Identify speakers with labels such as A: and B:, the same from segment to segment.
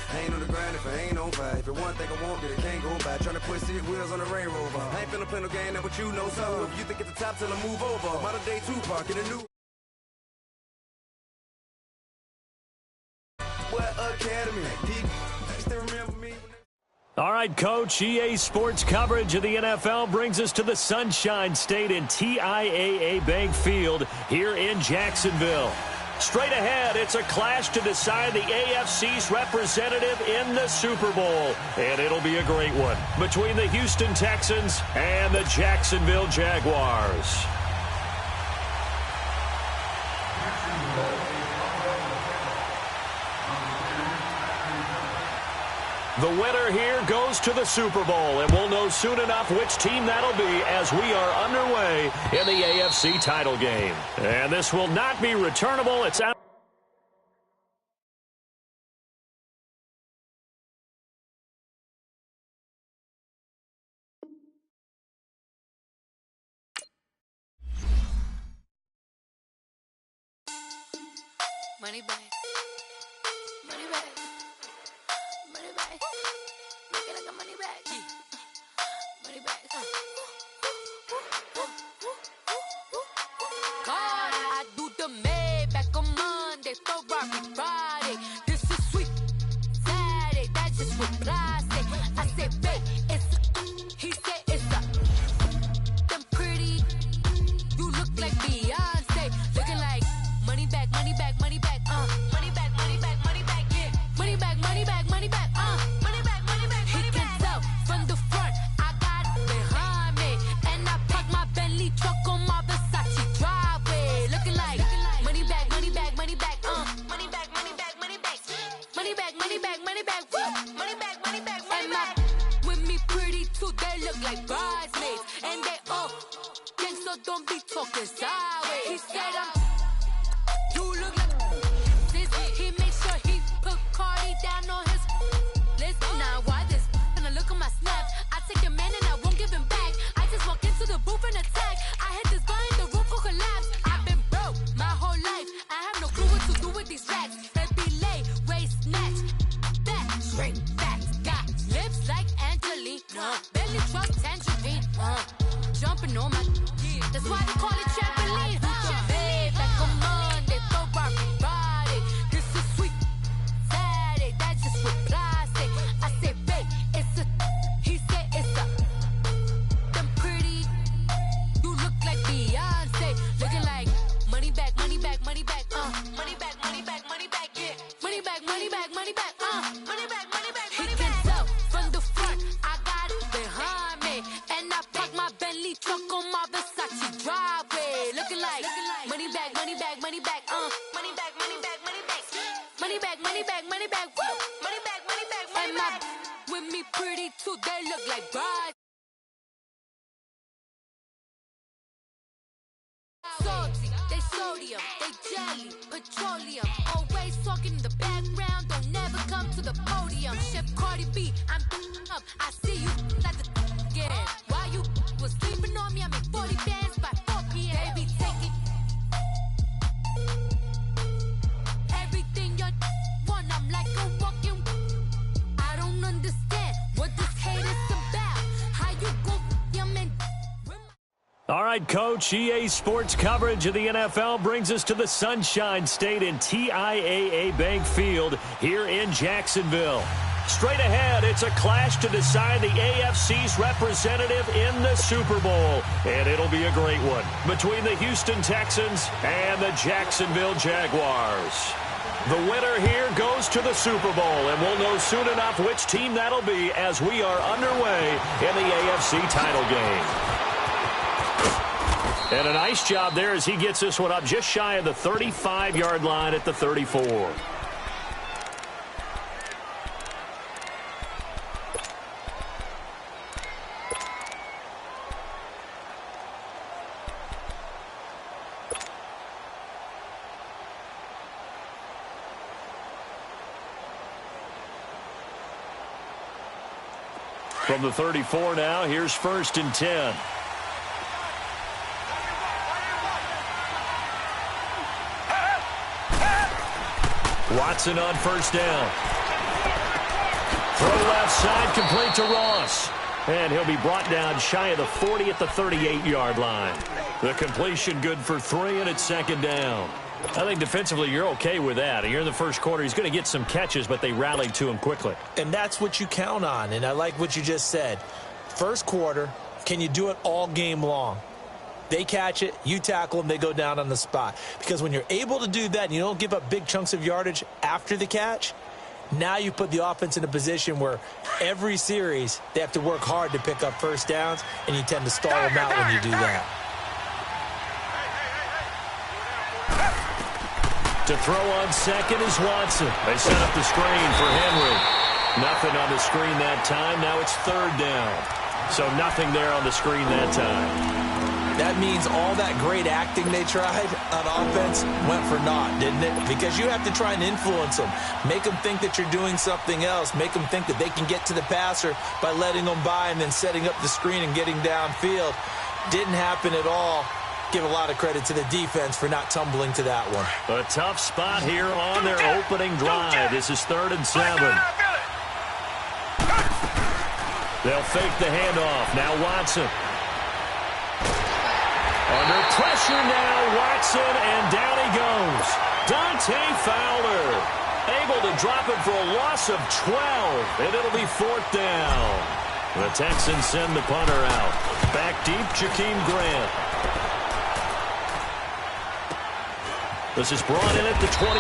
A: I ain't on the grind if I ain't on fire. If it one thing I want, then it can't go by. Tryna put 6 wheels on the Range Rover. I ain't finna play no game, that what you know. So if you think it's the top, tell 'em move over. Modern day Tupac in a new Academy. Still remember me.
B: All right, Coach, EA Sports coverage of the NFL brings us to the Sunshine State in TIAA Bank Field here in Jacksonville. Straight ahead, it's a clash to decide the AFC's representative in the Super Bowl. And it'll be a great one between the Houston Texans and the Jacksonville Jaguars. The winner here goes to the Super Bowl, and we'll know soon enough which team that'll be as we are underway in the AFC title game. And this will not be returnable. It's out.
C: Money back. Money back. Money back. Make it like a money back. Money back. God, I do the Maybach on Monday, Ferrari Friday. This is sweet Saturday. That's just what I say. I say, babe, it's he said it's a them pretty. You look like Beyonce, looking like money back, money back, money back, money back, money back, money back, yeah, money back, money back, money back, money back, money back. He can tell from the front, I got it behind me, and I parked my Bentley truck on my Versace driveway, looking like money back, money back, money back, money back, money back, money back, money back, money back, money back, money back, money back, money back. With me pretty too, they look like bridesmaids, and they all gang, so don't be talking sideways. He said you look like this. He made sure he put Cardi down on his list. Now why this? When I look at my snap, I take a man and I won't give him back. I just walk into the booth and attack. I hit this guy in the roof will collapse. I've been broke my whole life. I have no clue what to do with these racks. Baby lay, waist snatch, back, shrink back. Got lips like Angelina, belly truck tangerine. Jumping on my, that's why they call it trampoline. Back on Monday, Ferrari Friday. This is sweet Saturday. That's just what I say. I say, babe, it's a. He said it's a. Them pretty. You look like Beyonce, looking like money back, money back, money back, money back, money back, money back, yeah, money back, money back, money back, money back, money back. He can tell from the front, I got it behind me, and I parked my Bentley truck on my Versace driveway, looking like money back, money back, money back, money back, money back, money back, money back, money back, money back, money back, money back, money back. With me pretty too, they look like brides. Salty, they sodium, they jelly, petroleum. Always talking in the background, don't never come to the podium. Chef Cardi B, I'm up. I see you like the again. Why you was sleeping on me? I make 40 bands by 4 p.m. They be taking everything you want. I'm like a walking. I don't understand what this hate is about. How you go, yeah, man.
B: All right, Coach, EA Sports coverage of the NFL brings us to the Sunshine State in TIAA Bank Field here in Jacksonville. Straight ahead, it's a clash to decide the AFC's representative in the Super Bowl. And it'll be a great one between the Houston Texans and the Jacksonville Jaguars. The winner here goes to the Super Bowl, and we'll know soon enough which team that'll be as we are underway in the AFC title game. And a nice job there as he gets this one up just shy of the 35-yard line at the 34. From the 34 now, here's 1st and 10. Watson on 1st down. Throw left side, complete to Ross. And he'll be brought down shy of the 40 at the 38-yard line. The completion good for 3, and it's second down. I think defensively you're okay with that. Here in the first quarter, he's going to get some catches, but they rallied to him quickly.
D: And that's what you count on, and I like what you just said. First quarter, can you do it all game long? They catch it, you tackle them, they go down on the spot. Because when you're able to do that and you don't give up big chunks of yardage after the catch, now you put the offense in a position where every series they have to work hard to pick up first downs, and you tend to stall them out when you do that.
B: To throw on second is Watson. They set up the screen for Henry. Nothing on the screen that time. Now it's third down. So nothing there on the screen that time.
D: That means all that great acting they tried on offense went for naught, didn't it? Because you have to try and influence them. Make them think that you're doing something else. Make them think that they can get to the passer by letting them by and then setting up the screen and getting downfield. Didn't happen at all. Give a lot of credit to the defense for not tumbling to that one.
B: A tough spot here on their opening drive. This is 3rd and 7. They'll fake the handoff. Now Watson. Under pressure now, Watson, and down he goes. Dante Fowler able to drop it for a loss of 12, and it'll be 4th down. The Texans send the punter out. Back deep, Jakeem Grant. This is brought in at the 21.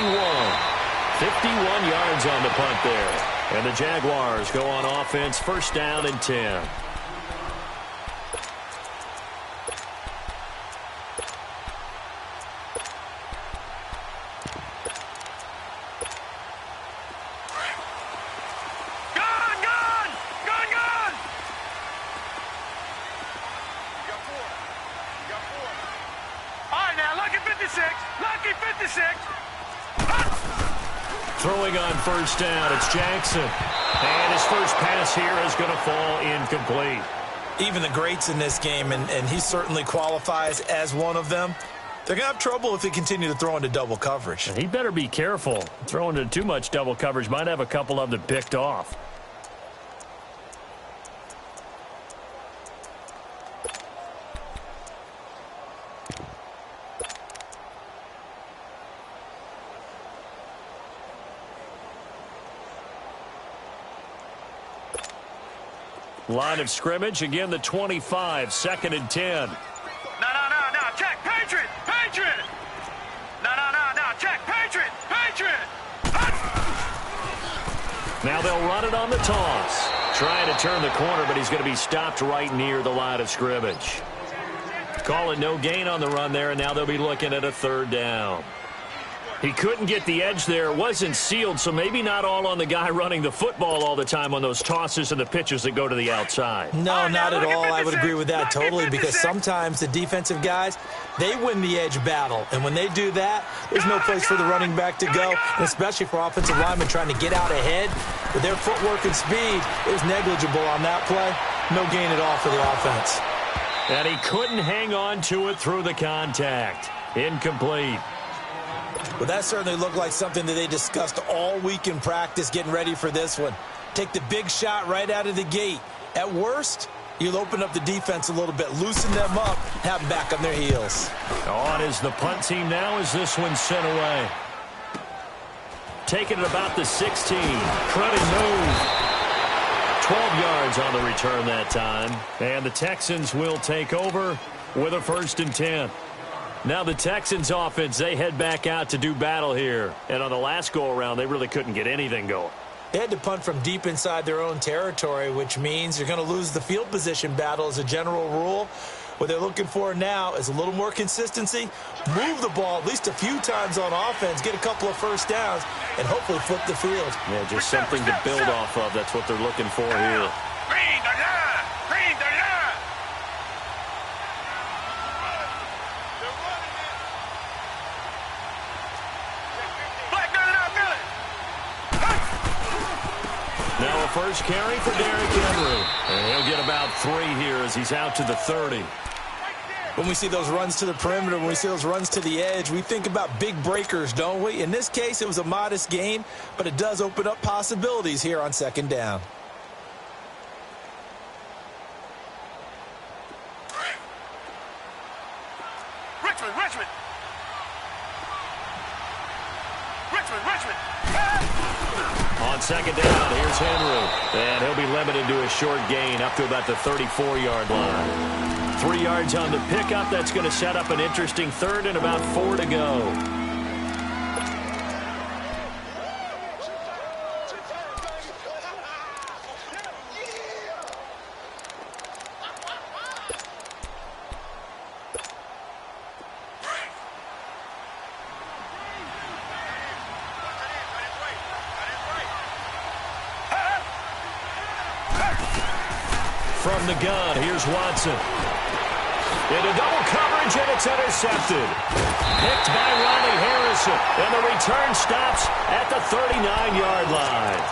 B: 51 yards on the punt there. And the Jaguars go on offense, first down and 10. Throwing on first down, it's Jackson. And his first pass here is going to fall incomplete.
D: Even the greats in this game, and he certainly qualifies as one of them, they're going to have trouble if they continue to throw into double coverage.
B: And he better be careful. Throwing into too much double coverage might have a couple of them picked off. Line of scrimmage, again the 25, 2nd and 10.
E: No, check, Patriot! No, check, Patriot!
B: Now they'll run it on the toss. Trying to turn the corner, but he's going to be stopped right near the line of scrimmage. Call it no gain on the run there, and now they'll be looking at a 3rd down. He couldn't get the edge there. It wasn't sealed, so maybe not all on the guy running the football all the time on those tosses and the pitches that go to the outside.
D: No, not at all. I would agree with that totally, because sometimes the defensive guys, they win the edge battle. And when they do that, there's no place for the running back to go, and especially for offensive linemen trying to get out ahead. With their footwork and speed, it was negligible on that play. No gain at all for the offense.
B: And he couldn't hang on to it through the contact. Incomplete.
D: Well, that certainly looked like something that they discussed all week in practice getting ready for this one. Take the big shot right out of the gate. At worst, you'll open up the defense a little bit, loosen them up, have them back on their heels.
B: On is the punt team now as this one's sent away. Taking it about the 16. Credit move. 12 yards on the return that time. And the Texans will take over with a 1st and 10. Now the Texans offense, they head back out to do battle here. And on the last go-around, they really couldn't get anything going.
D: They had to punt from deep inside their own territory, which means you're going to lose the field position battle as a general rule. What they're looking for now is a little more consistency, move the ball at least a few times on offense, get a couple of first downs, and hopefully flip the field.
B: Yeah, just something to build off of. That's what they're looking for here.
E: Green the line! Green the line! Black gun out, Billy!
B: Now a first carry for Derrick Henry. And he'll get about 3 here as he's out to the 30.
D: When we see those runs to the perimeter, when we see those runs to the edge, we think about big breakers, don't we? In this case, it was a modest gain, but it does open up possibilities here on second down.
E: Richmond.
B: On second down, here's Henry. And he'll be limited to a short gain up to about the 34-yard line. 3 yards on the pickup. That's going to set up an interesting third and about 4 to go. From the gun, here's Watson. Into double coverage, and it's intercepted. Picked by Ronnie Harrison, and the return stops at the 39-yard line.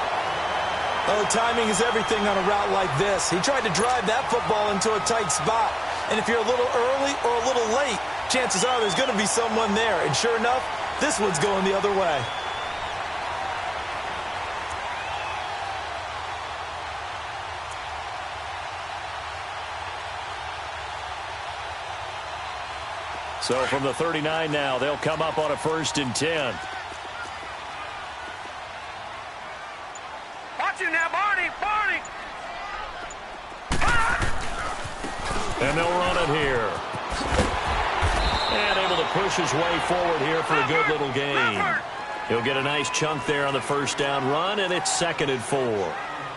D: Oh, timing is everything on a route like this. He tried to drive that football into a tight spot. And if you're a little early or a little late, chances are there's going to be someone there. And sure enough, this one's going the other way.
B: So from the 39 now, they'll come up on a 1st and 10.
E: Watch it now, Barney.
B: And they'll run it here. And able to push his way forward here for a good little gain. He'll get a nice chunk there on the 1st down run, and it's 2nd and 4.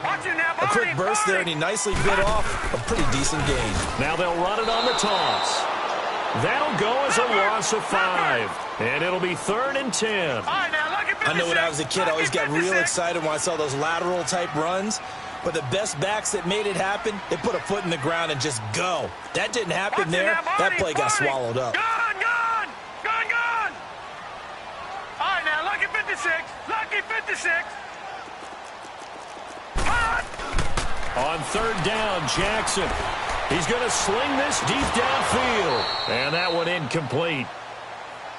E: Watch it now, Barney.
D: A quick burst there, and he nicely bit off a pretty decent gain.
B: Now they'll run it on the toss. That'll go as a loss of 5. And it'll be 3rd and 10.
D: I know when I was a kid, I always got real excited when I saw those lateral-type runs. But the best backs that made it happen, they put a foot in the ground and just go. That didn't happen there. That play got swallowed up.
E: Gone! All right, now, lucky 56.
B: On 3rd down, Jackson. He's going to sling this deep downfield. And that one incomplete.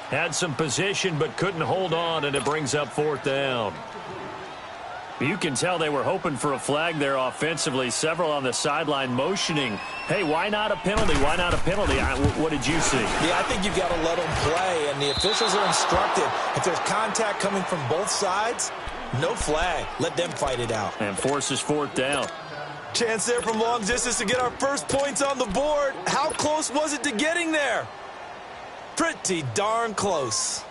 B: Had some position but couldn't hold on, and it brings up 4th down. You can tell they were hoping for a flag there offensively. Several on the sideline motioning, hey, why not a penalty? Why not a penalty? What did you see?
D: Yeah, I think you've got to let them play, and the officials are instructed. If there's contact coming from both sides, no flag. Let them fight it out.
B: And forces 4th down.
D: Chance there from long distance to get our first points on the board. How close was it to getting there? Pretty darn close.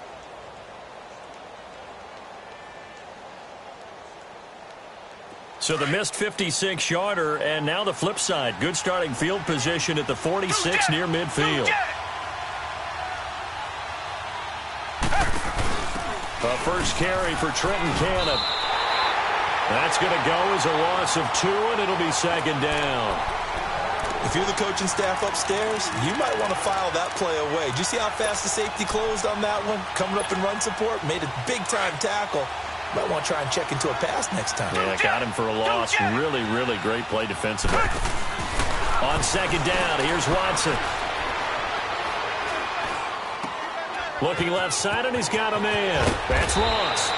B: So the missed 56-yarder, and now the flip side. Good starting field position at the 46 near midfield. A first carry for Trenton Cannon. That's going to go as a loss of 2, and it'll be 2nd down.
D: If you're the coaching staff upstairs, you might want to file that play away. Did you see how fast the safety closed on that one? Coming up in run support, made a big-time tackle. Might want to try and check into a pass next time.
B: Yeah, got him for a loss. Really, really great play defensively. On 2nd down, here's Watson. Looking left side, and he's got a man. That's lost.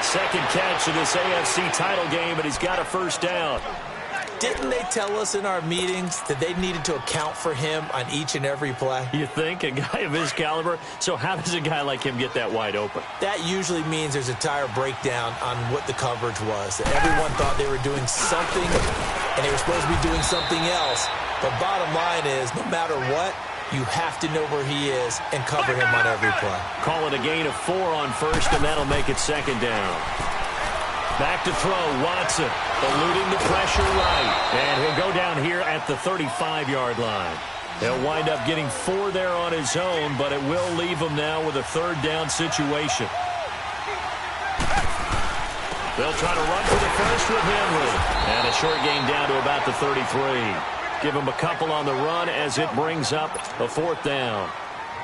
B: 2nd catch of this AFC title game, and he's got a 1st down.
D: Didn't they tell us in our meetings that they needed to account for him on each and every play?
B: You think? A guy of his caliber? So how does a guy like him get that wide open?
D: That usually means there's a tire breakdown on what the coverage was. That everyone thought they were doing something, and they were supposed to be doing something else. But bottom line is, no matter what, you have to know where he is and cover him on every play.
B: Call it a gain of 4 on 1st, and that'll make it 2nd down. Back to throw, Watson, eluding the pressure right. And he'll go down here at the 35-yard line. He'll wind up getting 4 there on his own, but it will leave him now with a 3rd down situation. They'll try to run for the first with Henry. And a short gain down to about the 33. Give him a couple on the run as it brings up a 4th down.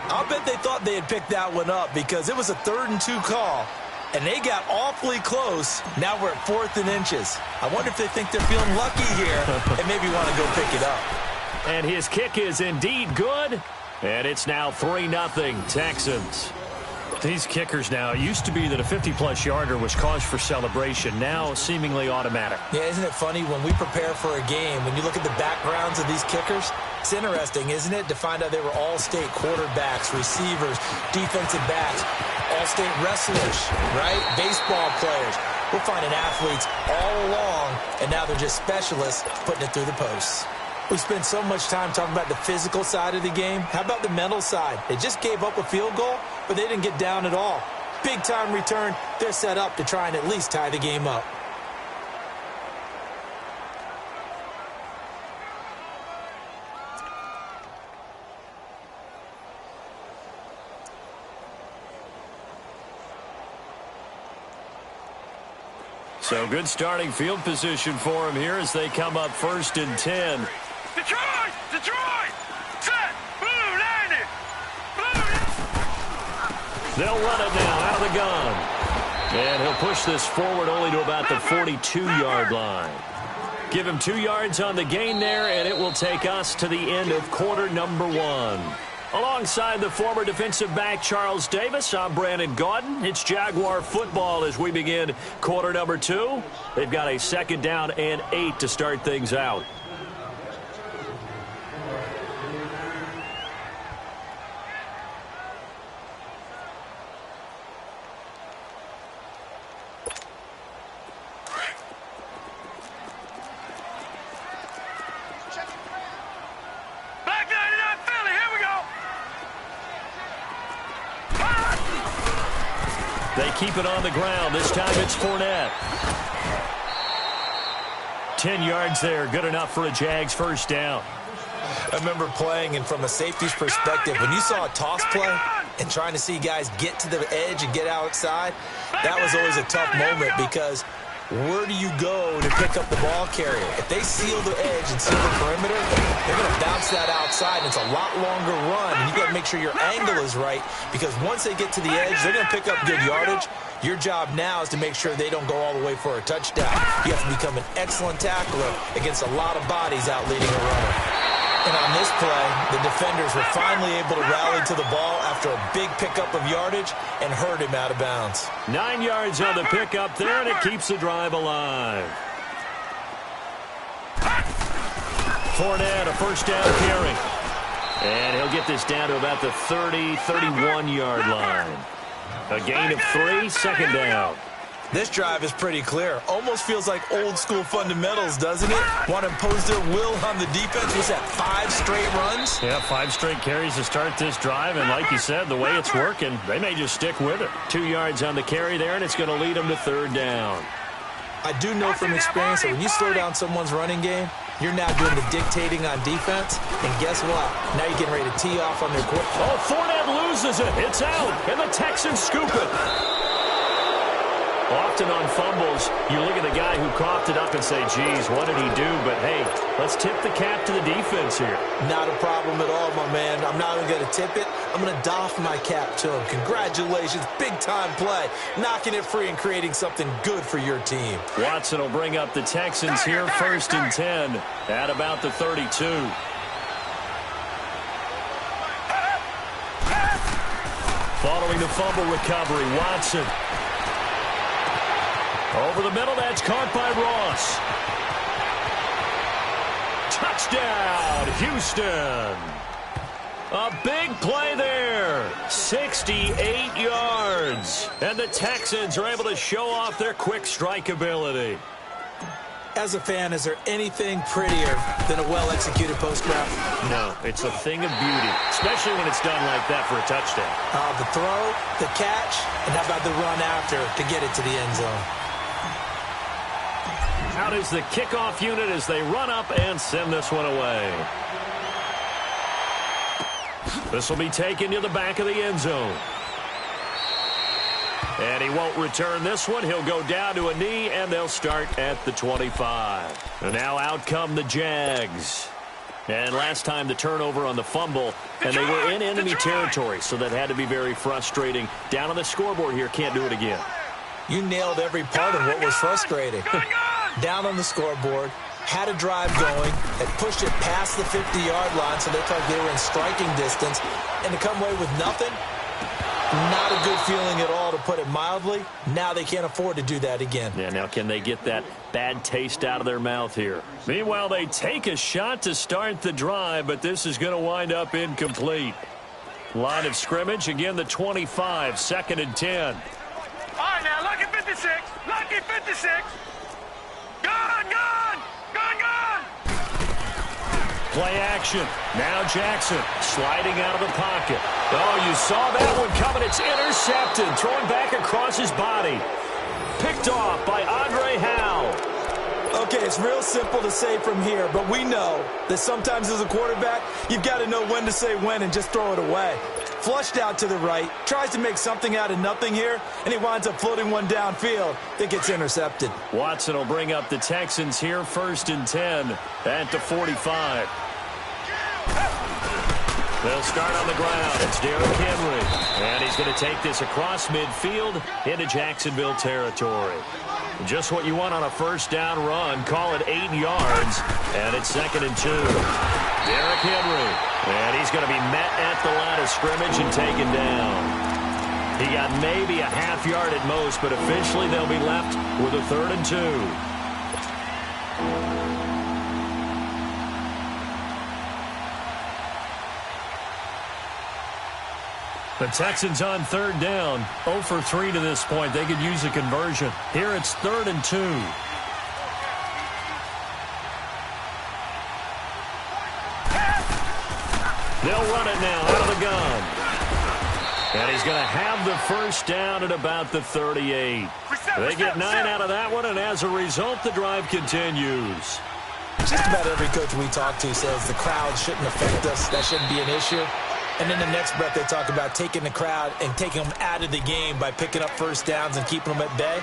D: I'll bet they thought they had picked that one up because it was a 3rd and 2 call. And they got awfully close. Now we're at 4th and inches. I wonder if they think they're feeling lucky here and maybe want to go pick it up.
B: And his kick is indeed good. And it's now 3-0 Texans. These kickers now, it used to be that a 50-plus yarder was cause for celebration. Now seemingly automatic.
D: Yeah, isn't it funny when we prepare for a game, when you look at the backgrounds of these kickers, it's interesting, isn't it, to find out they were all-state quarterbacks, receivers, defensive backs, all-state wrestlers, right? Baseball players. We're finding athletes all along, and now they're just specialists putting it through the posts. We spend so much time talking about the physical side of the game. How about the mental side? They just gave up a field goal, but they didn't get down at all. Big-time return. They're set up to try and at least tie the game up.
B: So good starting field position for him here as they come up 1st and 10.
E: Detroit! Detroit! Set! Blue 90! Blue!
B: They'll run it now out of the gun. And he'll push this forward only to about the 42-yard line. Give him 2 yards on the gain there, and it will take us to the end of quarter number 1. Alongside the former defensive back Charles Davis, I'm Brandon Gaudin. It's Jaguar football as we begin quarter number 2. They've got a 2nd down and 8 to start things out. They keep it on the ground. This time it's Fournette. 10 yards there. Good enough for a Jags 1st down.
D: I remember playing, and from a safety's perspective, when you saw a toss play and trying to see guys get to the edge and get outside, that was always a tough moment because where do you go to pick up the ball carrier? If they seal the edge and seal the perimeter, they're going to bounce that outside, and it's a lot longer run, and you've got to make sure your angle is right because once they get to the edge, they're going to pick up good yardage. Your job now is to make sure they don't go all the way for a touchdown. You have to become an excellent tackler against a lot of bodies out leading a runner. And on this play, the defenders were finally able to rally to the ball after a big pickup of yardage and hurt him out of bounds.
B: 9 yards on the pickup there, and it keeps the drive alive. Fournette, a 1st down carry. And he'll get this down to about the 30, 31-yard line. A gain of 3, 2nd down.
D: This drive is pretty clear. Almost feels like old-school fundamentals, doesn't it? Want to impose their will on the defense. Was that 5 straight runs?
B: Yeah, 5 straight carries to start this drive, and like you said, the way it's working, they may just stick with it. 2 yards on the carry there, and it's going to lead them to 3rd down.
D: I do know from experience that when you slow down someone's running game, you're now doing the dictating on defense, and guess what? Now you're getting ready to tee off on their quarterback.
B: Oh, Fournette loses it. It's out, and the Texans scoop it. Often on fumbles, you look at the guy who coughed it up and say, geez, what did he do? But, hey, let's tip the cap to the defense here.
D: Not a problem at all, my man. I'm not even going to tip it. I'm going to doff my cap to him. Congratulations. Big-time play. Knocking it free and creating something good for your team.
B: Watson will bring up the Texans here, 1st and 10 at about the 32. Following the fumble recovery, Watson. Over the middle, that's caught by Ross. Touchdown, Houston. A big play there. 68 yards. And the Texans are able to show off their quick strike ability.
D: As a fan, is there anything prettier than a well-executed post route?
B: No, it's a thing of beauty, especially when it's done like that for a touchdown.
D: The throw, the catch, and how about the run after to get it to the end zone?
B: Out is the kickoff unit as they run up and send this one away. This will be taken to the back of the end zone. And he won't return this one. He'll go down to a knee, and they'll start at the 25. And now out come the Jags. And last time the turnover on the fumble, and they were in enemy territory, so that had to be very frustrating. Down on the scoreboard here, can't do it again.
D: You nailed every part of what was frustrating. Down on the scoreboard, had a drive going, had pushed it past the 50-yard line, so they felt like they were in striking distance, and to come away with nothing, not a good feeling at all, to put it mildly. Now they can't afford to do that again.
B: Yeah, now can they get that bad taste out of their mouth here? Meanwhile, they take a shot to start the drive, but this is going to wind up incomplete. Line of scrimmage, again the 25, 2nd and 10.
E: All right, now, lucky 56. Lucky 56. Gone, gone, gone, gone.
B: Play action. Now Jackson sliding out of the pocket. Oh, you saw that one coming. It's intercepted. Throwing back across his body. Picked off by Andre Howe.
D: Okay, it's real simple to say from here, but we know that sometimes as a quarterback, you've got to know when to say when and just throw it away. Flushed out to the right, tries to make something out of nothing here, and he winds up floating one downfield that gets intercepted.
B: Watson will bring up the Texans here, 1st and 10 at the 45. They'll start on the ground. It's Derrick Henry, and he's going to take this across midfield into Jacksonville territory. Just what you want on a 1st down run. Call it 8 yards, and it's 2nd and 2. Derrick Henry, and he's going to be met at the line of scrimmage and taken down. He got maybe a half yard at most, but officially they'll be left with a 3rd and 2. The Texans on 3rd down, 0 for 3 to this point. They could use a conversion. Here it's 3rd and 2. They'll run it now out of the gun. And he's going to have the 1st down at about the 38. They get 9 out of that one, and as a result, the drive continues.
D: Just about every coach we talk to says the crowd shouldn't affect us. That shouldn't be an issue. And in the next breath, they talk about taking the crowd and taking them out of the game by picking up 1st downs and keeping them at bay.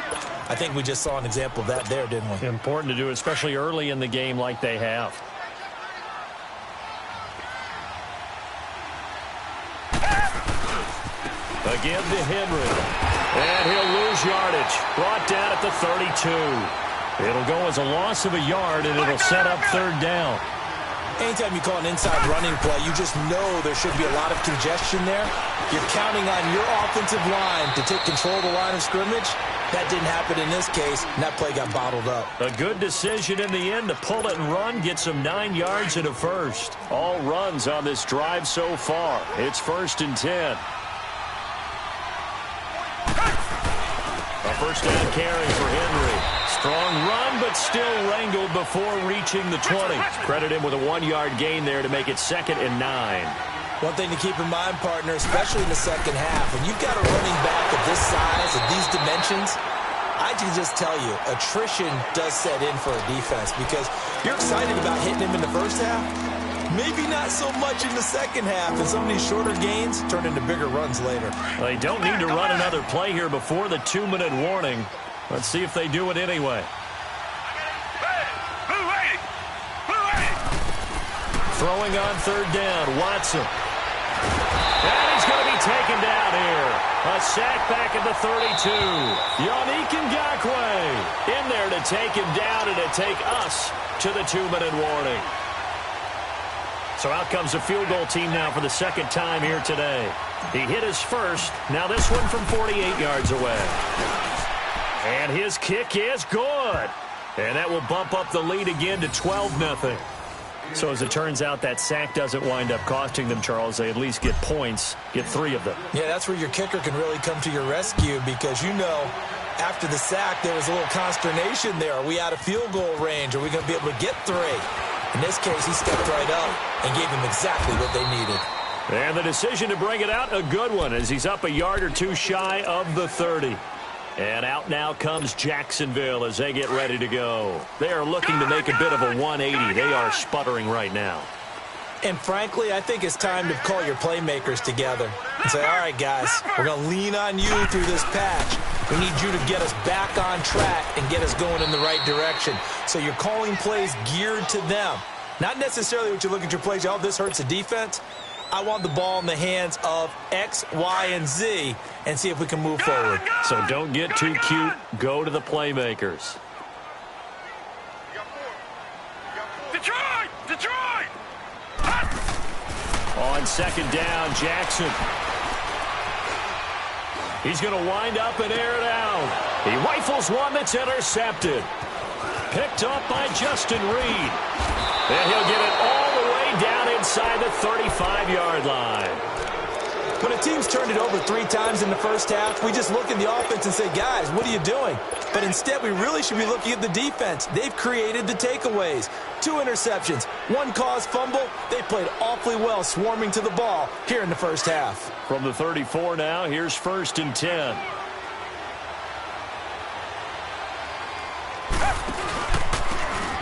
D: I think we just saw an example of that there, didn't we?
B: Important to do, especially early in the game like they have. Again to Henry. And he'll lose yardage. Brought down at the 32. It'll go as a loss of a yard, and it'll set up 3rd down.
D: Anytime you call an inside running play, you just know there should be a lot of congestion there. You're counting on your offensive line to take control of the line of scrimmage. That didn't happen in this case, and that play got bottled up.
B: A good decision in the end to pull it and run, get some 9 yards and a 1st. All runs on this drive so far. It's 1st and 10. A 1st down carry for Henry. Strong run, but still wrangled before reaching the 20. Credit him with a 1-yard gain there to make it 2nd and 9.
D: One thing to keep in mind, partner, especially in the second half, when you've got a running back of this size, of these dimensions, I can just tell you, attrition does set in for a defense because you're excited about hitting him in the first half. Maybe not so much in the second half, and some of these shorter gains turn into bigger runs later.
B: They don't need to run another play here before the 2-minute warning. Let's see if they do it anyway. Throwing on 3rd down, Watson. And he's going to be taken down here. A sack back at the 32. Yannick Ngakoue in there to take him down and to take us to the 2-minute warning. So out comes the field goal team now for the 2nd time here today. He hit his first. Now this one from 48 yards away. And his kick is good. And that will bump up the lead again to 12-0. So as it turns out, that sack doesn't wind up costing them, Charles. They at least get points, get 3 of them.
D: Yeah, that's where your kicker can really come to your rescue because, you know, after the sack, there was a little consternation there. Are we out of field goal range? Are we going to be able to get 3? In this case, he stepped right up and gave them exactly what they needed.
B: And the decision to bring it out, a good one, as he's up a yard or 2 shy of the 30. And out now comes Jacksonville as they get ready to go. They are looking to make a bit of a 180. They are sputtering right now.
D: And frankly, I think it's time to call your playmakers together and say, all right, guys, we're going to lean on you through this patch. We need you to get us back on track and get us going in the right direction. So you're calling plays geared to them. Not necessarily what you look at your plays, oh, this hurts the defense. I want the ball in the hands of X, Y, and Z and see if we can move forward.
B: So don't get too cute. Go to the playmakers. on second down, Jackson. He's going to wind up and air it out. He rifles one that's intercepted. Picked up by Justin Reed. And he'll get it all the way down inside the 35-yard line.
D: When a team's turned it over 3 times in the first half, we just look at the offense and say, guys, what are you doing? But instead, we really should be looking at the defense. They've created the takeaways. 2 interceptions, 1 caused fumble. They played awfully well swarming to the ball here in the first half.
B: From the 34 now, here's 1st and 10.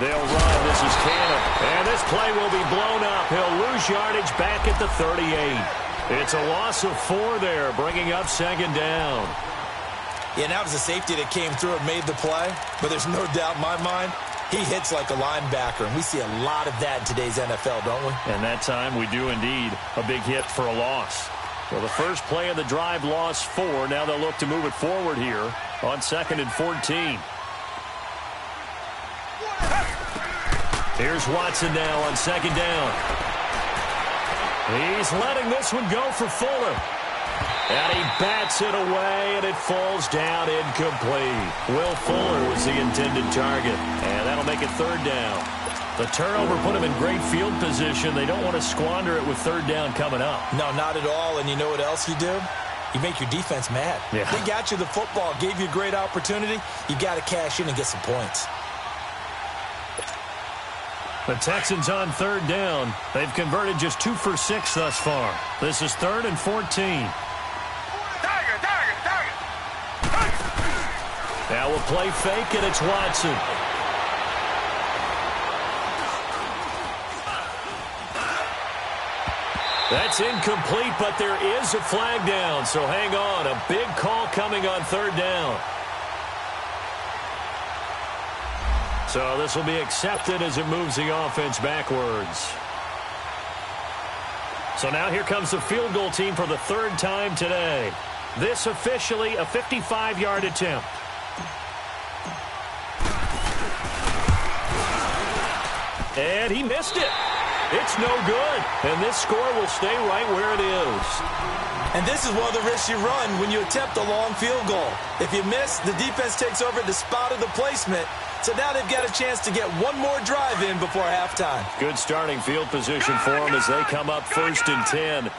B: They'll run. This is Cannon. And this play will be blown up. He'll lose yardage back at the 38. It's a loss of 4 there, bringing up 2nd down.
D: Yeah, that was a safety that came through and made the play. But there's no doubt in my mind, he hits like a linebacker. And we see a lot of that in today's NFL, don't we?
B: And that time we do indeed. A big hit for a loss. Well, the first play of the drive lost 4. Now they'll look to move it forward here on 2nd and 14. Here's Watson now on 2nd down. He's letting this one go for Fuller. And he bats it away, and it falls down incomplete. Will Fuller was the intended target, and that'll make it 3rd down. The turnover put him in great field position. They don't want to squander it with 3rd down coming up.
D: No, not at all. And you know what else you do? You make your defense mad.
B: Yeah.
D: They got you the football, gave you a great opportunity. You got to cash in and get some points.
B: The Texans on 3rd down. They've converted just 2 for 6 thus far. This is 3rd and 14. Now we'll play fake, and it's Watson. That's incomplete, but there is a flag down, so hang on. A big call coming on 3rd down. So this will be accepted as it moves the offense backwards. So now here comes the field goal team for the 3rd time today. This officially a 55-yard attempt. And he missed it. It's no good. And this score will stay right where it is.
D: And this is one of the risks you run when you attempt a long field goal. If you miss, the defense takes over at the spot of the placement. So now they've got a chance to get one more drive in before halftime.
B: Good starting field position for them as they come up 1st and 10.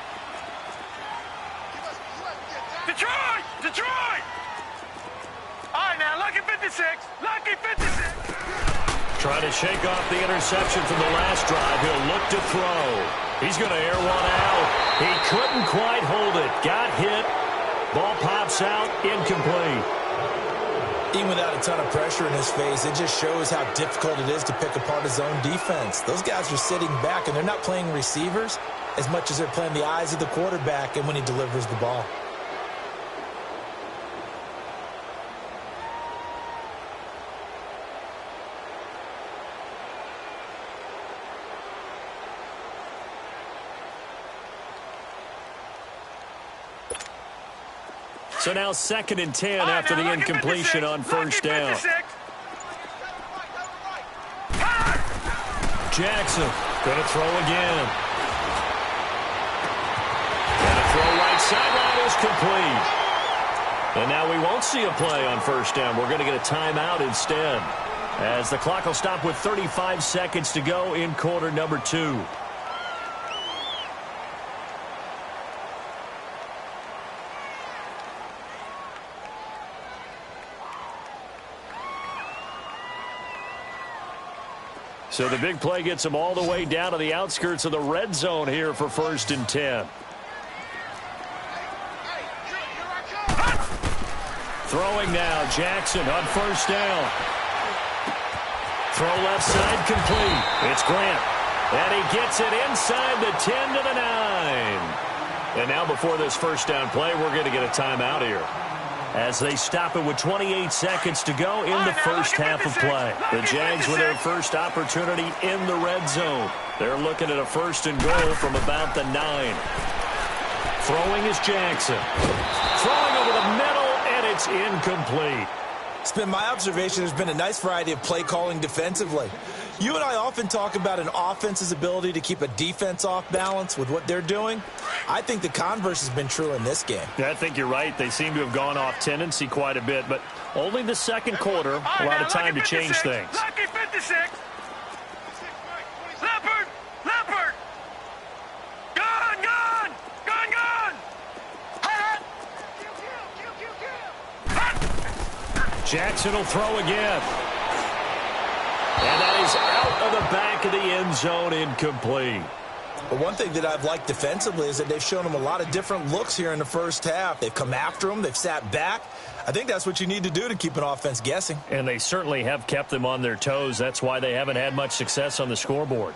E: Detroit! Detroit! All right, now, lucky 56. Lucky 56.
B: Trying to shake off the interception from the last drive. He'll look to throw. He's going to air one out. He couldn't quite hold it. Got hit. Ball pops out. Incomplete.
D: Even without a ton of pressure in his face, it just shows how difficult it is to pick apart his own defense. Those guys are sitting back, and they're not playing receivers as much as they're playing the eyes of the quarterback and when he delivers the ball.
B: So now 2nd and 10 after the incompletion on 1st down. Jackson going to throw again. And a throw right sideline is complete. And now we won't see a play on 1st down. We're going to get a timeout instead, as the clock will stop with 35 seconds to go in quarter number 2. So the big play gets them all the way down to the outskirts of the red zone here for 1st and 10. Throwing now, Jackson on 1st down. Throw left side complete. It's Grant. And he gets it inside the 10 to the 9. And now before this 1st down play, we're going to get a timeout here, as they stop it with 28 seconds to go in the first half of play. The Jags with their first opportunity in the red zone. They're looking at a 1st and goal from about the 9. Throwing is Jackson. Throwing over the middle, and it's incomplete.
D: It's been my observation there's been a nice variety of play calling defensively. You and I often talk about an offense's ability to keep a defense off balance with what they're doing. I think the converse has been true in this game.
B: Yeah, I think you're right. They seem to have gone off tendency quite a bit, but only the second quarter, a lot of time to change things.
E: Lucky 56. Leopard! Leopard! Gun! Gun! Gun! Gun!
B: Jackson will throw again. And that is out of the back of the end zone, incomplete.
D: But one thing that I've liked defensively is that they've shown them a lot of different looks here in the first half. They've come after them. They've sat back. I think that's what you need to do to keep an offense guessing.
B: And they certainly have kept them on their toes. That's why they haven't had much success on the scoreboard.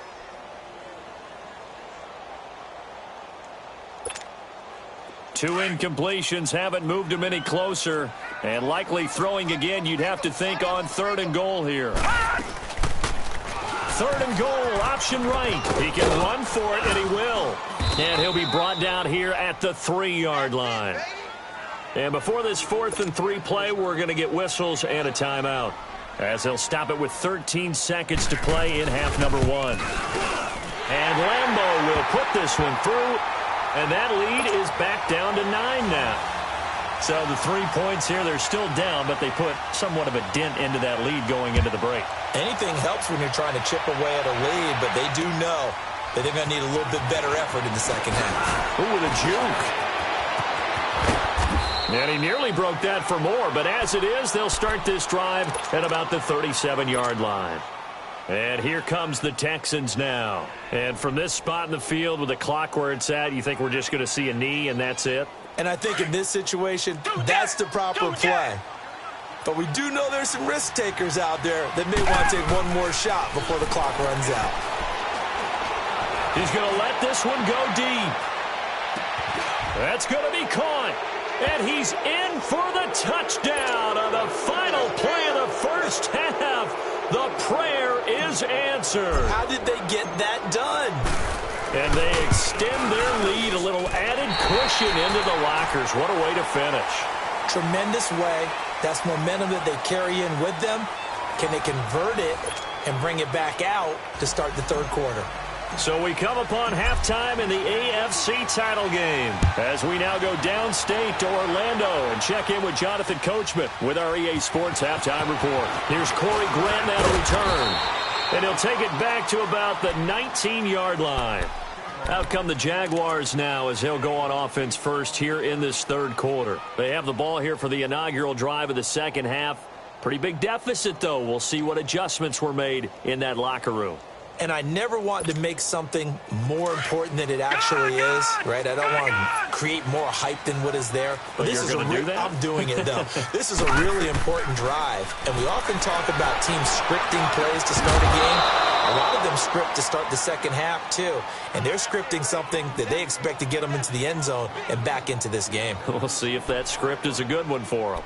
B: Two incompletions haven't moved him any closer. And likely throwing again, you'd have to think on 3rd and goal here. 3rd and goal, option right. He can run for it, and he will. And he'll be brought down here at the 3-yard line. And before this 4th and 3 play, we're going to get whistles and a timeout, as they'll stop it with 13 seconds to play in half number 1. And Lambo will put this one through, and that lead is back down to 9 now. So the 3 points here, they're still down, but they put somewhat of a dent into that lead going into the break.
D: Anything helps when you're trying to chip away at a lead, but they do know that they're going to need a little bit better effort in the second half.
B: Ooh, with a juke. And he nearly broke that for more, but as it is, they'll start this drive at about the 37-yard line. And here comes the Texans now. And from this spot in the field with the clock where it's at, you think we're just going to see a knee and that's it?
D: And I think in this situation, that's the proper play. But we do know there's some risk takers out there that may want to take one more shot before the clock runs out.
B: He's going to let this one go deep. That's going to be caught. And he's in for the touchdown on the final play of the first half. The prayer is answered.
D: How did they get that done?
B: And they extend their lead, a little added cushion into the lockers. What a way to finish.
D: Tremendous way. That's momentum that they carry in with them. Can they convert it and bring it back out to start the 3rd quarter?
B: So we come upon halftime in the AFC title game as we now go downstate to Orlando and check in with Jonathan Coachman with our EA Sports Halftime Report. Here's Corey Grant now to return. And he'll take it back to about the 19-yard line. Out come the Jaguars now as they'll go on offense first here in this 3rd quarter. They have the ball here for the inaugural drive of the second half. Pretty big deficit, though. We'll see what adjustments were made in that locker room.
D: And I never want to make something more important than it actually is, right? I don't want to create more hype than what is there.
B: But this is going to do that?
D: I'm doing it, though. This is a really important drive. And we often talk about teams scripting plays to start a game. A lot of them script to start the second half, too. And they're scripting something that they expect to get them into the end zone and back into this game.
B: We'll see if that script is a good one for them.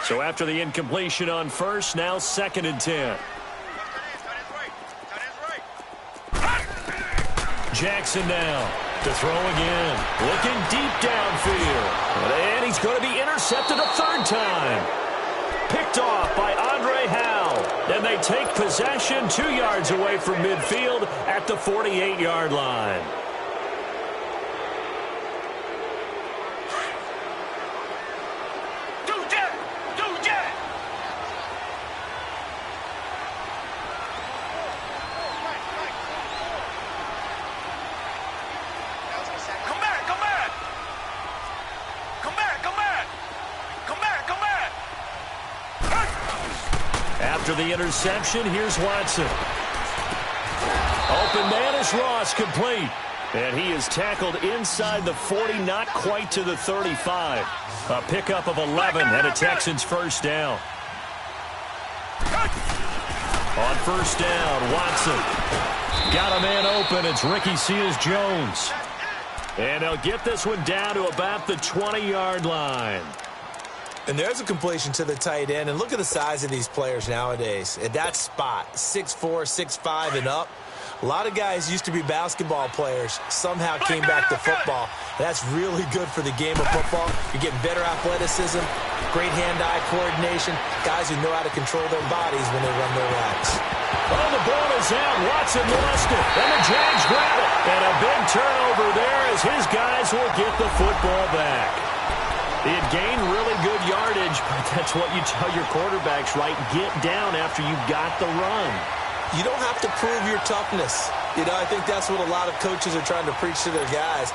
B: So after the incompletion on first, now 2nd and 10. Jackson now to throw again. Looking deep downfield. And he's going to be intercepted a 3rd time. Picked off by Andre Howell. And they take possession 2 yards away from midfield at the 48-yard line. After the interception, here's Watson. Open man is Ross, complete. And he is tackled inside the 40, not quite to the 35. A pickup of 11 and a Texans first down. On first down, Watson. Got a man open. It's Ricky Seals-Jones. And they'll get this one down to about the 20-yard line.
D: And there's a completion to the tight end. And look at the size of these players nowadays. At that spot, 6'4", 6'5", and up. A lot of guys used to be basketball players, somehow came back to football. That's really good for the game of football. You're getting better athleticism, great hand-eye coordination, guys who know how to control their bodies when they run their routes.
B: Oh, the ball is out. Watson lost it, and the Jags grab it. And a big turnover there as his guys will get the football back. He had gained really good yardage, but that's what you tell your quarterbacks, right? Get down after you got the run.
D: You don't have to prove your toughness. You know, I think that's what a lot of coaches are trying to preach to their guys.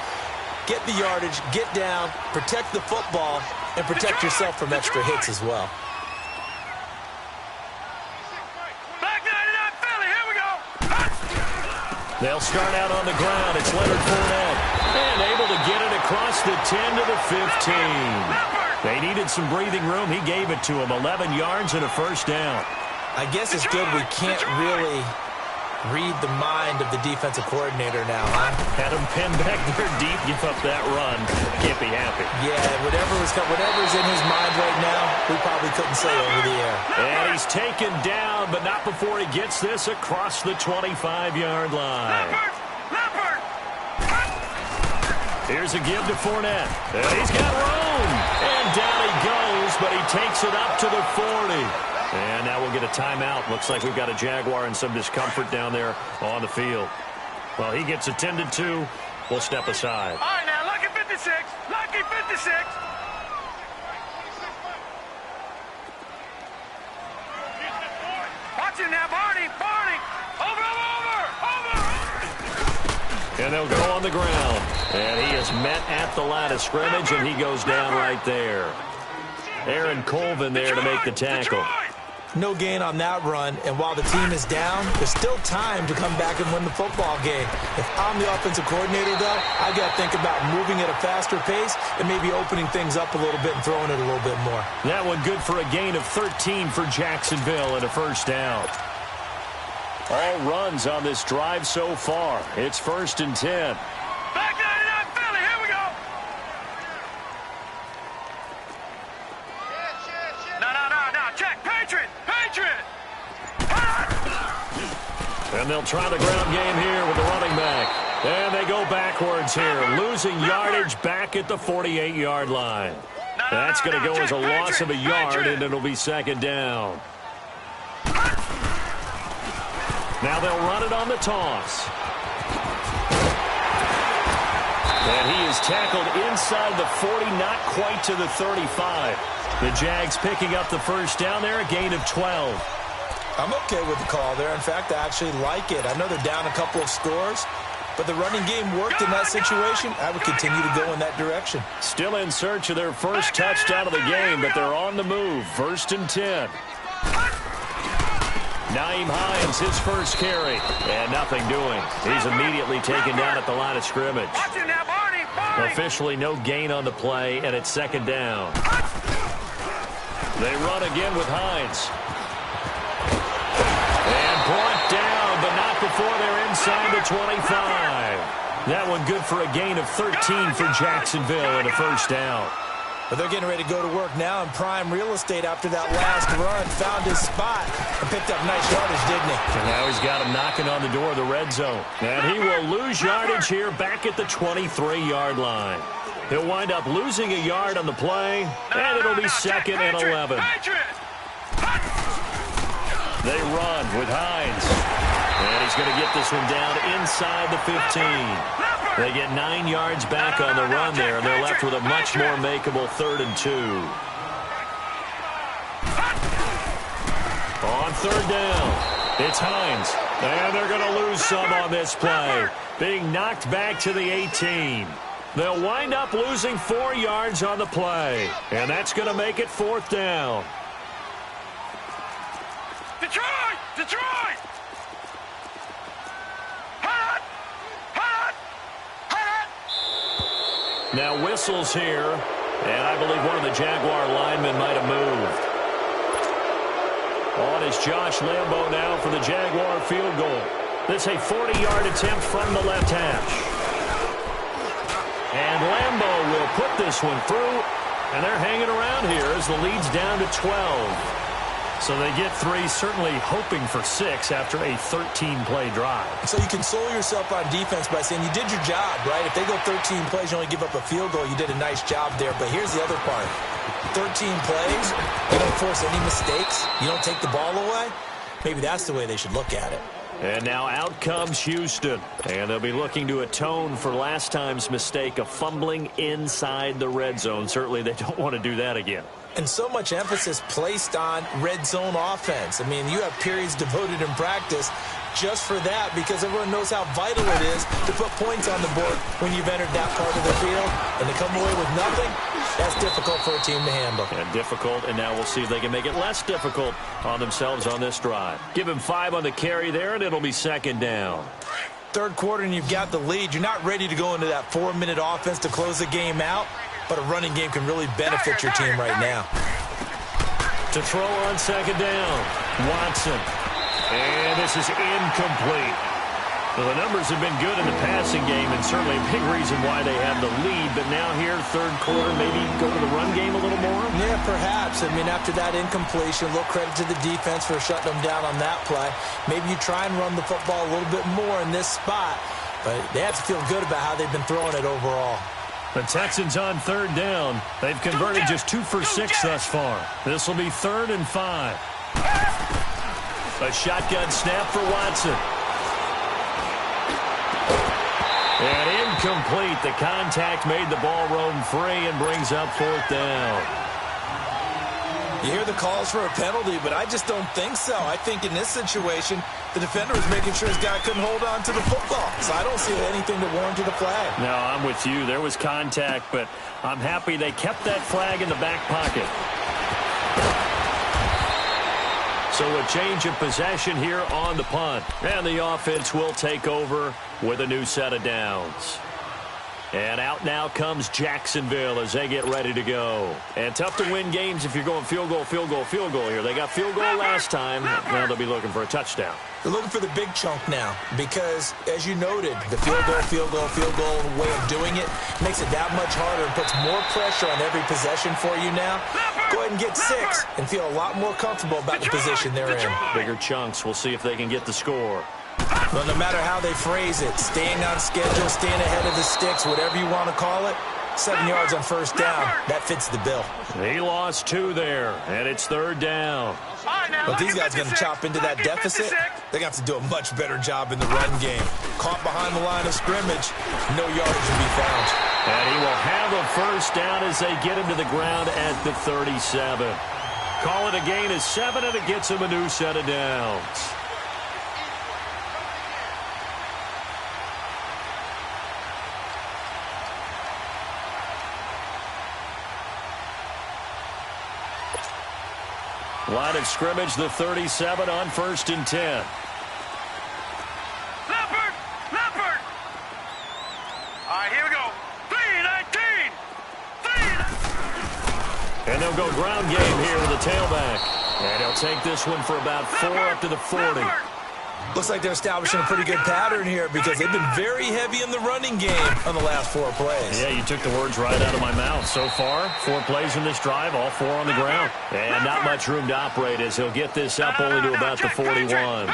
D: Get the yardage, get down, protect the football, and protect yourself from extra hits as well.
B: They'll start out on the ground. It's Leonard Fournette. And able to get it across the 10 to the 15. They needed some breathing room. He gave it to them. 11 yards and a first down.
D: I guess it's good we can't really read the mind of the defensive coordinator now, huh?
B: Had him pinned back there deep, give up that run. Can't be happy.
D: Yeah, whatever's in his mind right now, we probably couldn't say over the air.
B: And he's taken down, but not before he gets this across the 25-yard line. Here's a give to Fournette. And he's got room. And down he goes, but he takes it up to the 40. And now we'll get a timeout. Looks like we've got a Jaguar in some discomfort down there on the field. Well, he gets attended to. We'll step aside.
E: All right, now, lucky 56. Lucky 56. Watch it now, Barney. Over.
B: And they'll go on the ground. And he is met at the line of scrimmage, and he goes down right there. Aaron Colvin there to make the tackle.
D: No gain on that run, and while the team is down, there's still time to come back and win the football game. If I'm the offensive coordinator, though, I've got to think about moving at a faster pace and maybe opening things up a little bit and throwing it a little bit more.
B: That one good for a gain of 13 for Jacksonville and a first down. All runs on this drive so far. It's 1st and 10.
E: Back 99 Philly, here we go. No, check, Patriot.
B: And they'll try the ground game here with the running back. And they go backwards here, losing yardage back at the 48-yard line. That's going to go as a loss of a yard, and it'll be 2nd down. Now they'll run it on the toss. And he is tackled inside the 40, not quite to the 35. The Jags picking up the first down there, a gain of 12.
D: I'm okay with the call there. In fact, I actually like it. I know they're down a couple of scores, but the running game worked in that situation. I would continue to go in that direction.
B: Still in search of their first touchdown of the game, but they're on the move. 1st and 10. Nyheim Hines, his first carry, and nothing doing. He's immediately taken down at the line of scrimmage. Officially no gain on the play, and it's 2nd down. They run again with Hines. And brought down, but not before they're inside the 25. That one good for a gain of 13 for Jacksonville and a first down.
D: But they're getting ready to go to work now in prime real estate after that last run. Found his spot and picked up nice yardage, didn't he?
B: And now he's got him knocking on the door of the red zone. And he will lose yardage here back at the 23-yard line. He'll wind up losing a yard on the play, and it'll be 2nd and 11. They run with Hines. And he's going to get this one down inside the 15. They get 9 yards back on the run there, and they're left with a much more makeable 3rd and 2. On 3rd down, it's Hines. And they're going to lose some on this play. Being knocked back to the 18. They'll wind up losing 4 yards on the play. And that's going to make it 4th down.
E: Detroit!
B: Now whistles here, and I believe one of the Jaguar linemen might have moved. On is Josh Lambo now for the Jaguar field goal. This is a 40-yard attempt from the left hash. And Lambo will put this one through, and they're hanging around here as the lead's down to 12. So they get 3, certainly hoping for 6 after a 13-play drive.
D: So you console yourself on defense by saying you did your job, right? If they go 13 plays, you only give up a field goal, you did a nice job there. But here's the other part. 13 plays, you don't force any mistakes, you don't take the ball away. Maybe that's the way they should look at it.
B: And now out comes Houston. And they'll be looking to atone for last time's mistake of fumbling inside the red zone. Certainly they don't want to do that again.
D: And so much emphasis placed on red zone offense. I mean, you have periods devoted in practice just for that because everyone knows how vital it is to put points on the board when you've entered that part of the field. And to come away with nothing, that's difficult for a team to handle.
B: And difficult, and now we'll see if they can make it less difficult on themselves on this drive. Give him 5 on the carry there, and it'll be second down.
D: Third quarter, and you've got the lead. You're not ready to go into that 4-minute offense to close the game out, but a running game can really benefit your team right now.
B: To throw on second down, Watson. And this is incomplete. Well, the numbers have been good in the passing game, and certainly a big reason why they have the lead. But now here, third quarter, maybe go to the run game a little more?
D: Yeah, perhaps. I mean, after that incompletion, a little credit to the defense for shutting them down on that play. Maybe you try and run the football a little bit more in this spot. But they have to feel good about how they've been throwing it overall.
B: The Texans on third down. They've converted just 2 for 6 thus far. This will be 3rd and 5. A shotgun snap for Watson. And incomplete. The contact made the ball roam free and brings up 4th down.
D: You hear the calls for a penalty, but I just don't think so. I think in this situation, the defender was making sure his guy couldn't hold on to the football. So I don't see anything to warrant a flag.
B: No, I'm with you. There was contact, but I'm happy they kept that flag in the back pocket. So a change of possession here on the punt. And the offense will take over with a new set of downs. And out now comes Jacksonville as they get ready to go. And tough to win games if you're going field goal, field goal, field goal here. They got field goal last time. Now they'll be looking for a touchdown.
D: They're looking for the big chunk now because, as you noted, the field goal way of doing it makes it that much harder and puts more pressure on every possession for you now. Go ahead and get 6 and feel a lot more comfortable about the position they're in.
B: Bigger chunks. We'll see if they can get the score.
D: Well, no matter how they phrase it, staying on schedule, staying ahead of the sticks, whatever you want to call it, 7 yards on first down, that fits the bill.
B: He lost 2 there, and it's 3rd down.
D: But these guys are going to chop into that deficit. They're going to have to do a much better job in the run game. Caught behind the line of scrimmage, no yardage to be found.
B: And he will have a first down as they get him to the ground at the 37. Call it a gain of 7, and it gets him a new set of downs. Line of scrimmage, the 37 on 1st and 10.
E: Leopard! Leopard! All right, here we go. 3-19!
B: And they'll go ground game here with the tailback. And he'll take this one for about 4 up to the 40.
D: Looks like they're establishing a pretty good pattern here because they've been very heavy in the running game on the last 4 plays.
B: Yeah, you took the words right out of my mouth. So far, 4 plays in this drive, all 4 on the ground. And not much room to operate as he'll get this up only to about the 41.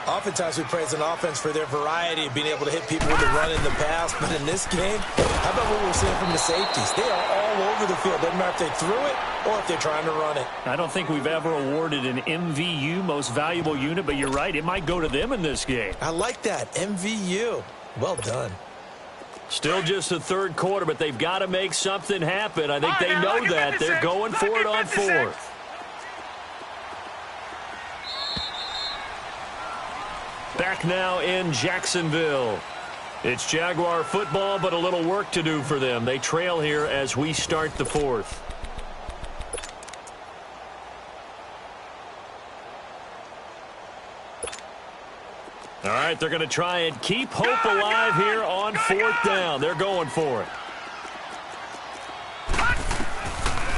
D: Oftentimes we praise an offense for their variety of being able to hit people with the run in the pass. But in this game, how about what we're seeing from the safeties? They are all over the field. Doesn't matter if they threw it or if they're trying to run it.
B: I don't think we've ever awarded an MVU, most valuable unit, but you're right. It might go to them in this game.
D: I like that. MVU. Well done.
B: Still just the 3rd quarter, but they've got to make something happen. I think they know that. They're going for it on 4th. Back now in Jacksonville. It's Jaguar football, but a little work to do for them. They trail here as we start the 4th. All right, they're going to try and keep hope alive here on 4th down. They're going for it.